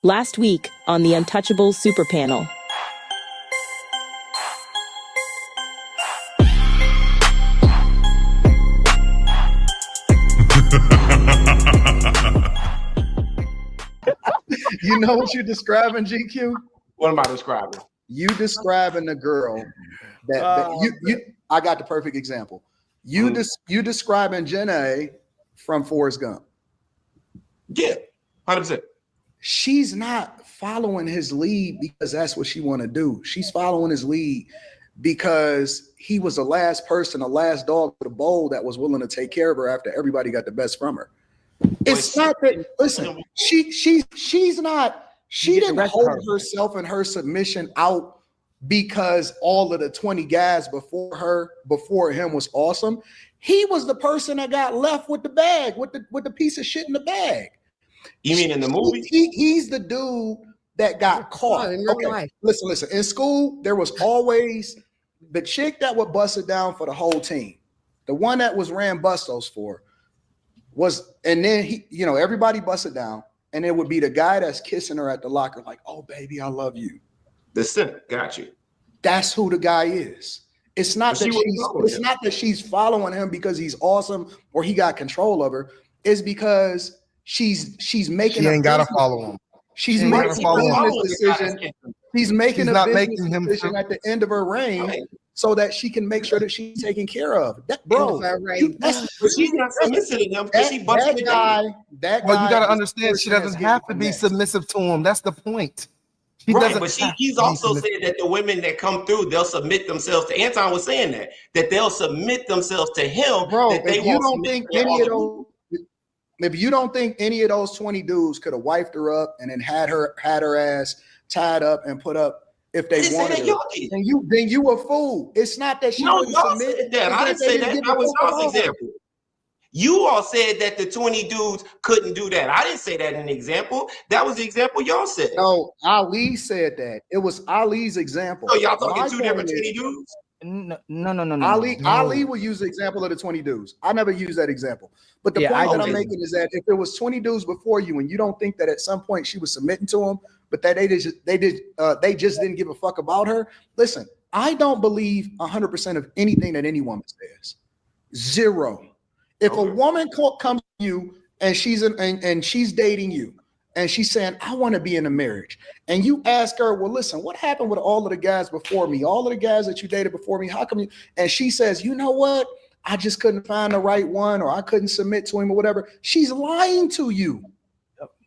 Last week on the Untouchable Super Panel. You know what you're describing, GQ? What am I describing? You describing a girl that I got the perfect example. You describing Jenna from Forrest Gump. Yeah, 100%. She's not following his lead because that's what she want to do. She's following his lead because he was the last person, the last dog to the bowl that was willing to take care of her after everybody got the best from her. It's not that. Listen, she's not. She didn't hold herself and her submission out because all of the 20 guys before him was awesome. He was the person that got left with the bag, with the piece of shit in the bag. You mean in the movie? He's the dude that got caught. Okay, listen. In school, there was always the chick that would bust it down for the whole team. The one that was ran bustos for was, and then everybody busted down, and it would be the guy that's kissing her at the locker, like, "Oh baby, I love you." The center, got you. That's who the guy is. It's not that she's following him because he's awesome or he got control of her. It's because she's making. She ain't gotta follow him. She's making a business decision. She's making a business decision at the end of her reign, so that she can make sure that she's taken care of. That, bro, but she's not submissive to him because she busted that guy. Well, you gotta understand, she doesn't have to be submissive to him. That's the point. Right, but he's also said that the women that come through, they'll submit themselves to. Anton was saying that they'll submit themselves to him. Bro, that they if you don't think any of those 20 dudes could have wiped her up and then had her ass tied up and put up if they wanted her, then you a fool. It's not that she wouldn't submit. Said that. I didn't say that. That was y'all's example. You all said that the 20 dudes couldn't do that. I didn't say that in the example. That was the example y'all said. No, Ali said that. It was Ali's example. So y'all talking two different 20 dudes? No. Ali will use the example of the 20 dudes. I never use that example. But the point that I'm making is that if there was 20 dudes before you and you don't think that at some point she was submitting to them, but that they just didn't give a fuck about her. Listen, I don't believe 100% of anything that any woman says. Zero. If a woman comes to you and she's dating you and she's saying, "I want to be in a marriage," and you ask her, "Well, listen, what happened with all of the guys before me? All of the guys that you dated before me? How come you?" And she says, "You know what? I just couldn't find the right one, or I couldn't submit to him, or whatever." She's lying to you.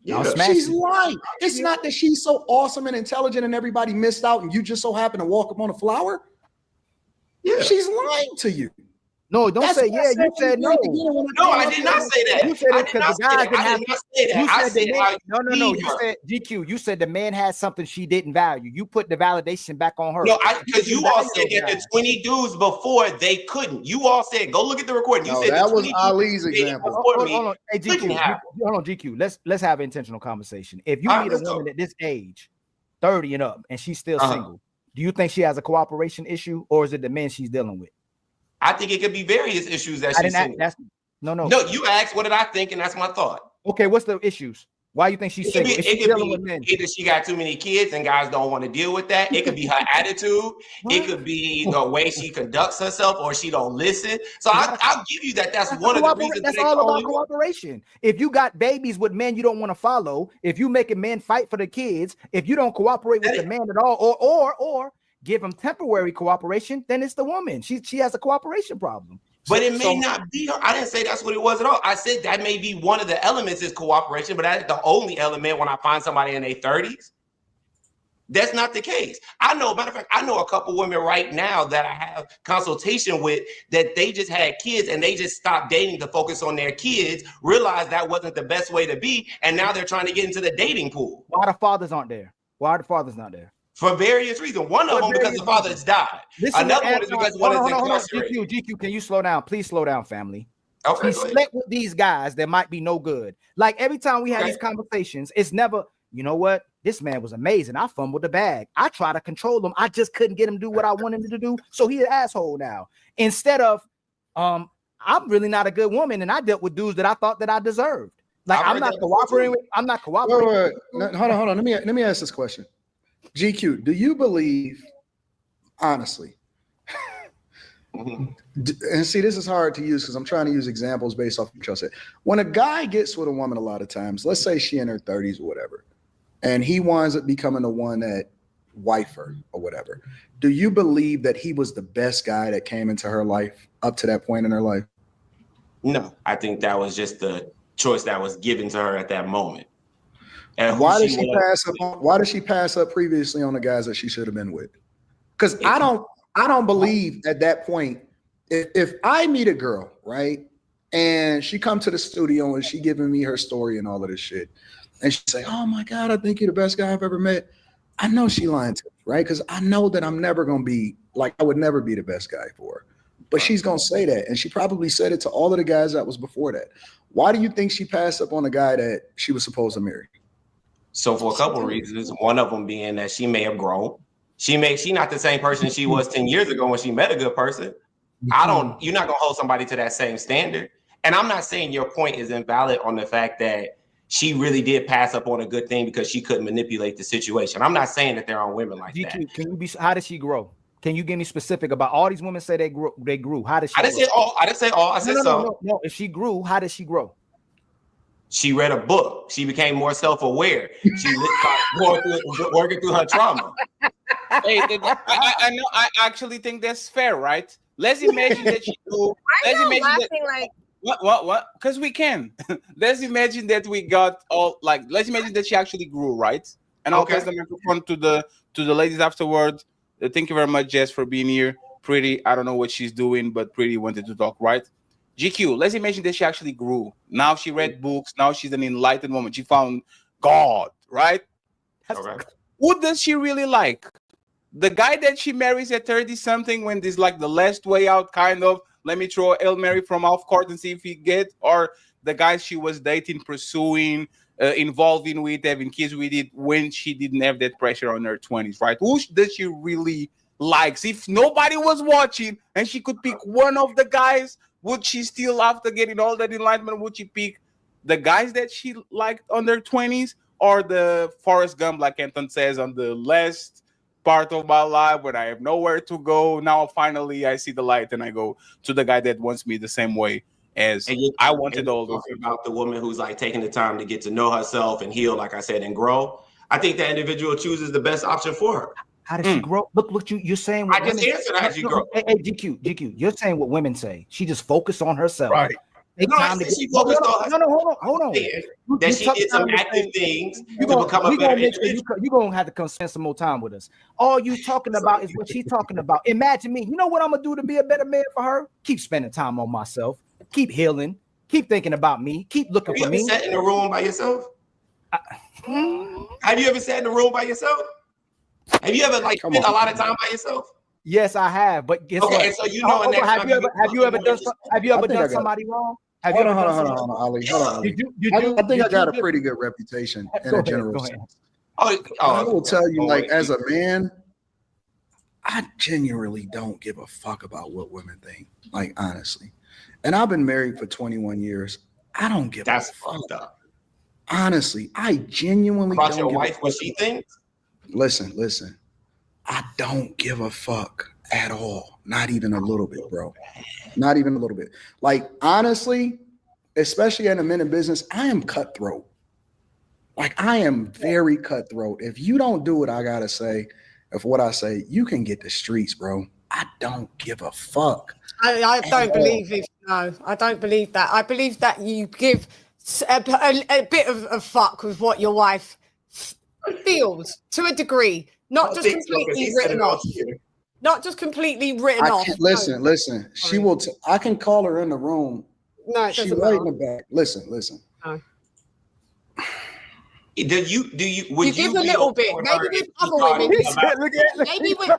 Yeah, she's lying. It's not that she's so awesome and intelligent and everybody missed out and you just so happen to walk up on a flower. Yeah, she's lying to you. No, don't say yeah. You said no. No, I did not say that. You said it because the guy didn't have. You said the man. No. You said GQ. You said the man had something she didn't value. You put the validation back on her. No, because you all said that the 20 dudes before they couldn't. You all said go look at the recording. You said that was Ali's example. Hold on, hey GQ. Hold on, GQ. Let's have an intentional conversation. If you meet a woman at this age, 30 and up, and she's still single, do you think she has a cooperation issue, or is it the men she's dealing with? I think it could be various issues that she's saying. No, you asked what did I think, and that's my thought. Okay, what's the issues? Why you think she's single? It could be either she got too many kids and guys don't want to deal with that. It could be her attitude. It could be the way she conducts herself, or she don't listen. So I'll give you that. That's one of the reasons. That's all about cooperation. If you got babies with men you don't want to follow, if you make a man fight for the kids, if you don't cooperate with the man at all, or give him temporary cooperation, then it's the woman. She has a cooperation problem. But it may not be her. I didn't say that's what it was at all. I said that may be one of the elements is cooperation, but that's the only element when I find somebody in their 30s. That's not the case. Matter of fact, I know a couple women right now that I have consultation with that they just had kids and they just stopped dating to focus on their kids, realized that wasn't the best way to be, and now they're trying to get into the dating pool. Why the fathers aren't there? Why are the fathers not there? For various reasons. One of them because the father's died. Another one is because one is incarcerated. GQ, can you slow down? Please slow down, family. Okay. He slept with these guys that might be no good. Like every time we had these conversations, it's never, you know what? This man was amazing. I fumbled the bag. I tried to control him. I just couldn't get him to do what I wanted him to do. So he's an asshole now. Instead of, I'm really not a good woman, and I dealt with dudes that I thought that I deserved. Like I'm not cooperating. I'm not cooperating. Wait. No, hold on. Let me ask this question. GQ, do you believe, honestly? And see, this is hard to use because I'm trying to use examples based off of what you said. When a guy gets with a woman, a lot of times, let's say she in her 30s or whatever, and he winds up becoming the one that wife her or whatever. Do you believe that he was the best guy that came into her life up to that point in her life? No, I think that was just the choice that was given to her at that moment. And why did she pass up previously on the guys that she should have been with? Because I don't believe at that point, if I meet a girl, right, and she come to the studio and she giving me her story and all of this shit, and she say, "Oh my God, I think you're the best guy I've ever met," I know she lying to me, right? Because I know that I'm never gonna be like, I would never be the best guy for her. But she's gonna say that, and she probably said it to all of the guys that was before that. Why do you think she passed up on a guy that she was supposed to marry? So for a couple of reasons, one of them being that she may have grown. She not the same person she was 10 years ago when she met a good person. You're not gonna hold somebody to that same standard. And I'm not saying your point is invalid on the fact that she really did pass up on a good thing because she couldn't manipulate the situation. I'm not saying that there aren't women like that. How did she grow? Can you give me specific about all these women say they grew? How did she? I didn't say all. I didn't say all. I said some. No. If she grew, how did she grow? She read a book. She became more self-aware. She working through her trauma. Hey, I know. I actually think that's fair, right? Let's imagine that she grew. Let's imagine that. What? Because we can. Let's imagine that we got all like. Let's imagine that she actually grew, right? And I'll pass the microphone to the ladies afterwards. Thank you very much, Jess, for being here. Pretty, I don't know what she's doing, but Pretty wanted to talk, right? GQ, let's imagine that she actually grew. Now she read books. Now she's an enlightened woman. She found God, right? Who does she really like? The guy that she marries at 30-something when this like the last way out kind of, let me throw Hail Mary from off court and see if he get, or the guy she was dating, pursuing, involving with, having kids with it when she didn't have that pressure on her 20s, right? Who does she really likes? If nobody was watching and she could pick one of the guys, would she still, after getting all that enlightenment, would she pick the guys that she liked on their 20s or the Forrest Gump, like Anton says, on the last part of my life when I have nowhere to go? Now finally I see the light and I go to the guy that wants me the same way as I wanted all those. About the woman who's like taking the time to get to know herself and heal, like I said, and grow. I think that individual chooses the best option for her. How does she grow? Look, you're saying what I just answered how she grow. Hey, GQ, you're saying what women say. She just focused on herself. Right. She focused on her. No, hold on. That she did some active things to become a better individual. You're going to have to spend some more time with us. All you talking about is what she's talking about. Imagine me. You know what I'm going to do to be a better man for her? Keep spending time on myself. Keep healing. Keep thinking about me. Keep looking for me. Have you ever sat in a room by yourself? Have you ever sat in a room by yourself? Have you ever spent a lot of time by yourself? Yes, I have. But guess what? So you know, have you ever done somebody wrong? Hold on, Ali. Hold on. I think I got a pretty good reputation in a general sense. I will tell you, as a man, I genuinely don't give a fuck about what women think. Like, honestly. And I've been married for 21 years. I don't give a fuck. Fucked up. Honestly, I genuinely about don't your give wife, what she thinks? Listen. I don't give a fuck at all. Not even a little bit, bro. Not even a little bit. Like, honestly, especially in the men in business, I am cutthroat. Like, I am very cutthroat. If you don't do what I gotta say, if what I say, you can get the streets, bro. I don't give a fuck. I don't believe it. No, I don't believe that. I believe that you give a bit of a fuck with what your wife feels to a degree, not just completely written off. Not just completely written off. Listen. She will. I can call her in the room. No, she's right in the back. Listen. No. Do you? Would you give a little bit? Maybe with other women. Maybe with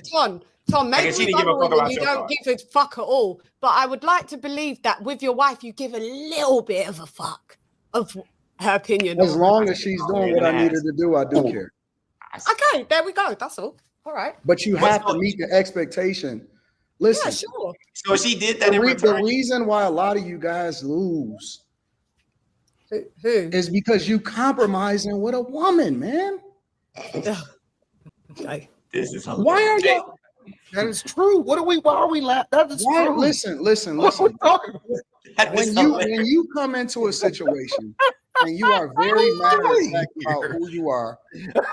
Tom. Maybe with other women you don't give a fuck at all. But I would like to believe that with your wife you give a little bit of a fuck of her opinion. As long as she's doing what I need her to do, I do care. Okay, there we go. That's all. All right. But you have to meet the expectation. Listen. Yeah, sure. So she did that in return. The reason why a lot of you guys lose Who? Is because you compromising with a woman, man. Okay. This is hilarious. Why are y'all? That is true. Why are we laughing? That is true. Listen. What are we talking about? When you come into a situation and you are very matter of fact about who you are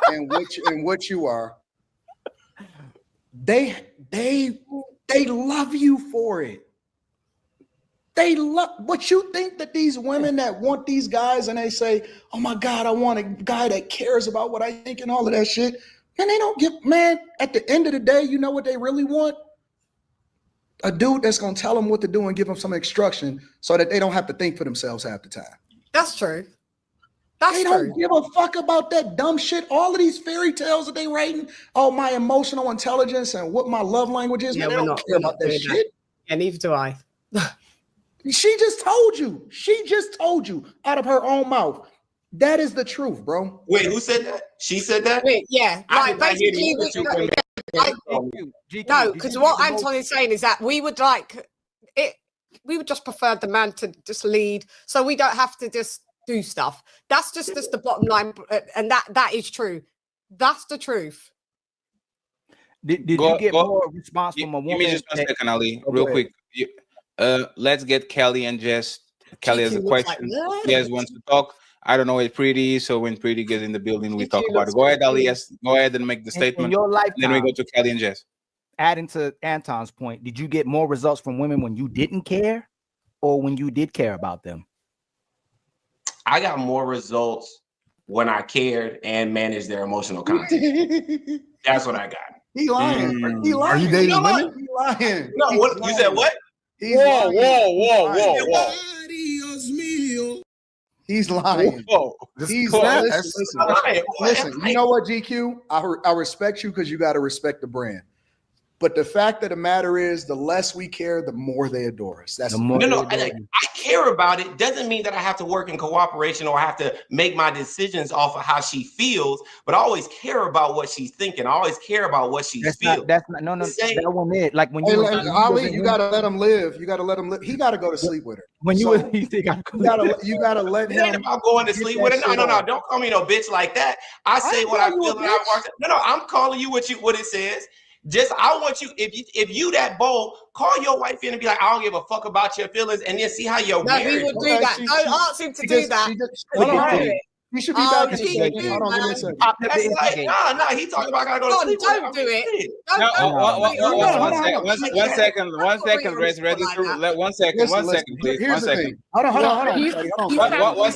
and what you are, they love you for it. They love what you think that these women that want these guys and they say, "Oh my God, I want a guy that cares about what I think and all of that shit." And they don't give, man, at the end of the day, you know what they really want? A dude that's going to tell them what to do and give them some instruction so that they don't have to think for themselves half the time. That's true. They don't give a fuck about that dumb shit. All of these fairy tales that they writing, oh, my emotional intelligence and what my love language is, man, they don't care about that shit. And neither do I. She just told you. She just told you out of her own mouth. That is the truth, bro. Wait, who said that? She said that? Wait, yeah. I Like, basically, no, because what Anton is saying is that we would like it. We would just prefer the man to just lead, so we don't have to just do stuff. That's just the bottom line, and that is true. That's the truth. Did you get more response from a woman? Give me just 1 second, Ali, real quick. Let's get Kelly and Jess. Kelly has a question. Jess wants to talk. I don't know if Pretty, so when Pretty gets in the building, we talk about it. Go ahead, Ali. Yes, go ahead and make the statement. In your lifetime, then we go to Kelly and Jess. Adding to Anton's point, did you get more results from women when you didn't care or when you did care about them? I got more results when I cared and managed their emotional content. That's what I got. He lying. He lying. Are you dating women? He lying. No, what you said? What? Whoa. He's lying. Whoa. Listen, you know what, GQ? I respect you because you got to respect the brand. But the fact of the matter is, the less we care, the more they adore us. That's I care about it. Doesn't mean that I have to work in cooperation or I have to make my decisions off of how she feels. But I always care about what she's thinking. I always care about what she feels. That wasn't it. Like when Ali, you gotta let him live. You gotta let him live. He gotta go to sleep with her. You gotta let him. It ain't about going to sleep with her. No. Don't call me no bitch like that. I say what I feel and I want. No. I'm calling you what it says. Just I want you, if you that bold, call your wife in and be like, I don't give a fuck about your feelings, and then see how your marriage. No, we would do that. Don't ask him to do that. He should be back in a second. Hold on, give me a second. No, he talking about I gotta go to sleep. Don't do it. One second, Rez, ready to let 1 second, please. Here's 1 second. Hold on. 1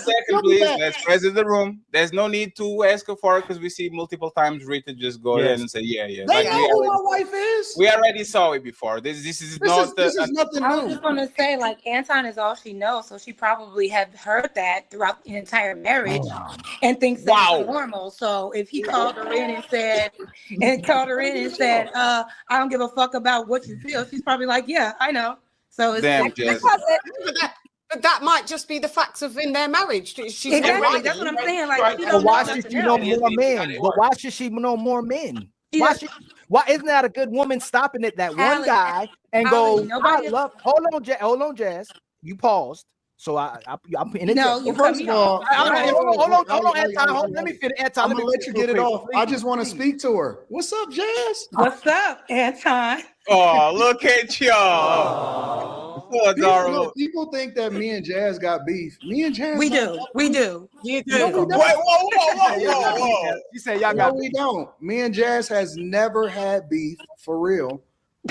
second, please. Let's Rez in the room. There's no need to ask her for it because we see multiple times Rita just go ahead and say, yeah. They know who my wife is. We already saw it before. This is nothing I was just gonna say, like, Anton is all she knows, so she probably have heard that throughout the entire marriage and thinks that's normal. So if he called her in and said, I don't give a fuck about what you feel, she's probably like, yeah, I know. So it's but that might just be the facts of in their marriage. Exactly. That's what I'm saying. Like, why should she know more men? But why should she know more men? Why isn't that a good woman stopping at that one guy and go, hold on, Jazz. You paused. So I'm in it. No, first of all, hold on, Anton. Let me finish. Anton, I'm gonna let you get it off. I just want to speak to her. What's up, Jazz? What's up, Anton? Oh, look at y'all. So adorable. People think that me and Jazz got beef. Me and Jazz. We do. You do. No, Whoa. You say y'all got we don't. Me and Jazz has never had beef for real.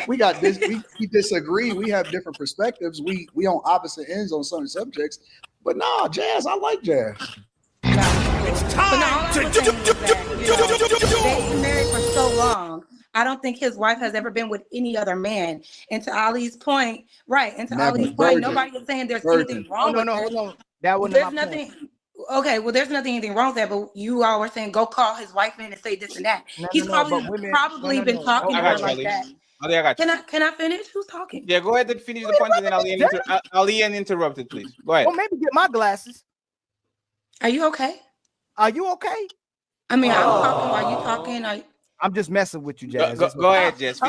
We got this. We disagree. We have different perspectives. We on opposite ends on some subjects. But nah, Jazz, I like Jazz. It's time they've been married for so long. I don't think his wife has ever been with any other man. And to Ali's point, nobody is saying there's anything wrong with hold on. That was there's nothing. Okay, well, there's anything wrong with that, but you all were saying go call his wife in and say this and that. He's probably been talking to her like that. Can I finish? Who's talking? Yeah, go ahead and finish the point, and then Ali interrupted, please. Go ahead. Well, maybe get my glasses. Are you okay? Are you okay? I mean, I'm talking while you talking. I'm just messing with you, Jazz. Go ahead, Jazz.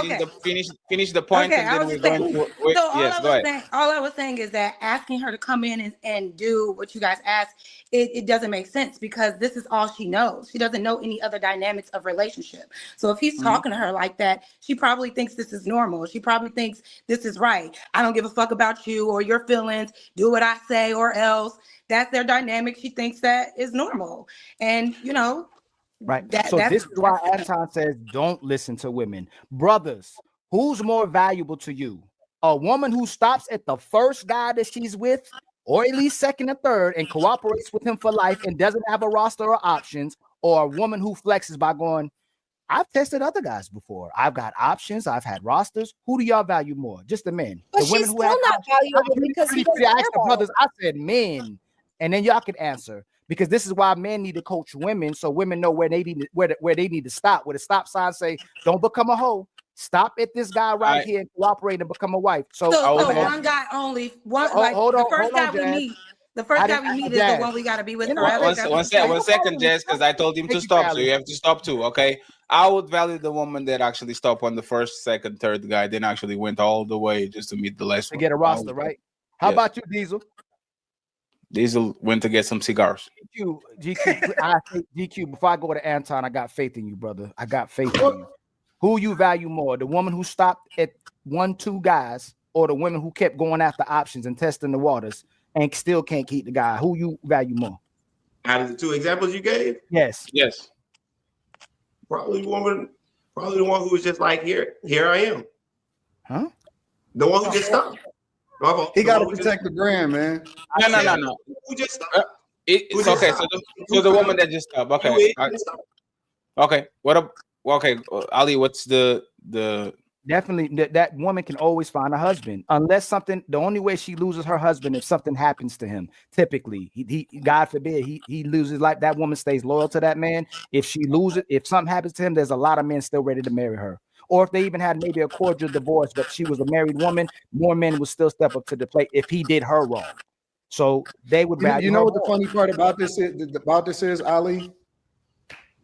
Finish the point, okay, and then we're going to. All I was saying is that asking her to come in and do what you guys asked, it doesn't make sense because this is all she knows. She doesn't know any other dynamics of relationship. So if he's talking to her like that, she probably thinks this is normal. She probably thinks this is right. I don't give a fuck about you or your feelings. Do what I say or else. That's their dynamic. She thinks that is normal. And, you know, right. So this is why Anton says, don't listen to women. Brothers, who's more valuable to you? A woman who stops at the first guy that she's with, or at least second or third, and cooperates with him for life and doesn't have a roster or options, or a woman who flexes by going, I've tested other guys before. I've got options. I've had rosters. Who do y'all value more? Just the men. But the she's women still who have not valuable because he doesn't I asked the brothers, I said men. And then y'all can answer, because this is why men need to coach women, so women know where they need to stop. Where the stop sign say, "Don't become a hoe. Stop at this guy right here and cooperate and become a wife." So one guy only. The first guy we meet is the one we got to be with forever. One second, Jess, because I told him to stop, so you have to stop too. Okay, I would value the woman that actually stopped on the first, second, third guy, then actually went all the way just to meet the last one. To get a roster, right? How about you, Diesel? Diesel went to get some cigars. GQ, before I go to Anton, I got faith in you, brother. I got faith in you. Who you value more? The woman who stopped at 1-2 guys, or the women who kept going after options and testing the waters and still can't keep the guy? Who you value more? Out of the two examples you gave? Yes. Probably the one who was just like, here I am. Huh? The one who just stopped. He got to protect the brand, man. No. Who just stopped? It's okay. So the woman that just stopped. Okay. Okay. Okay, Ali, what's the definitely that woman can always find a husband, unless the only way she loses her husband if something happens to him. Typically, he God forbid he loses life. That woman stays loyal to that man. If something happens to him, there's a lot of men still ready to marry her. Or if they even had maybe a cordial divorce, but she was a married woman, more men would still step up to the plate if he did her wrong. So they would value. You know what the funny part about this is, Ali?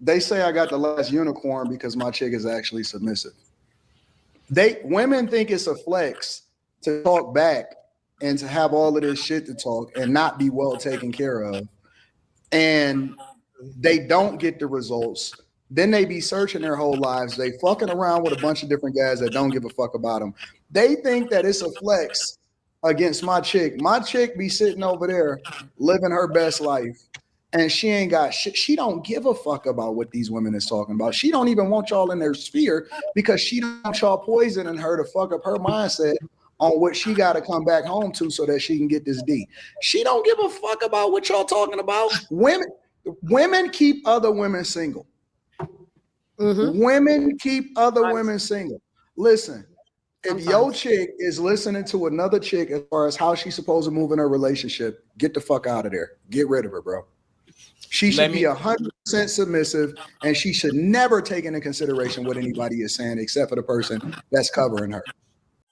They say I got the last unicorn because my chick is actually submissive. Women think it's a flex to talk back and to have all of this shit to talk and not be well taken care of. And they don't get the results. Then they be searching their whole lives. They fucking around with a bunch of different guys that don't give a fuck about them. They think that it's a flex against my chick. My chick be sitting over there living her best life, and she ain't got shit. She don't give a fuck about what these women is talking about. She don't even want y'all in their sphere because she don't want y'all poisoning her to fuck up her mindset on what she got to come back home to so that she can get this D. She don't give a fuck about what y'all talking about. Women keep other women single. Mm-hmm. Women keep other women single. Listen, if your chick is listening to another chick as far as how she's supposed to move in her relationship, get the fuck out of there. Get rid of her, bro. She should be 100% submissive, and she should never take into consideration what anybody is saying except for the person that's covering her.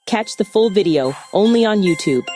Catch the full video only on YouTube.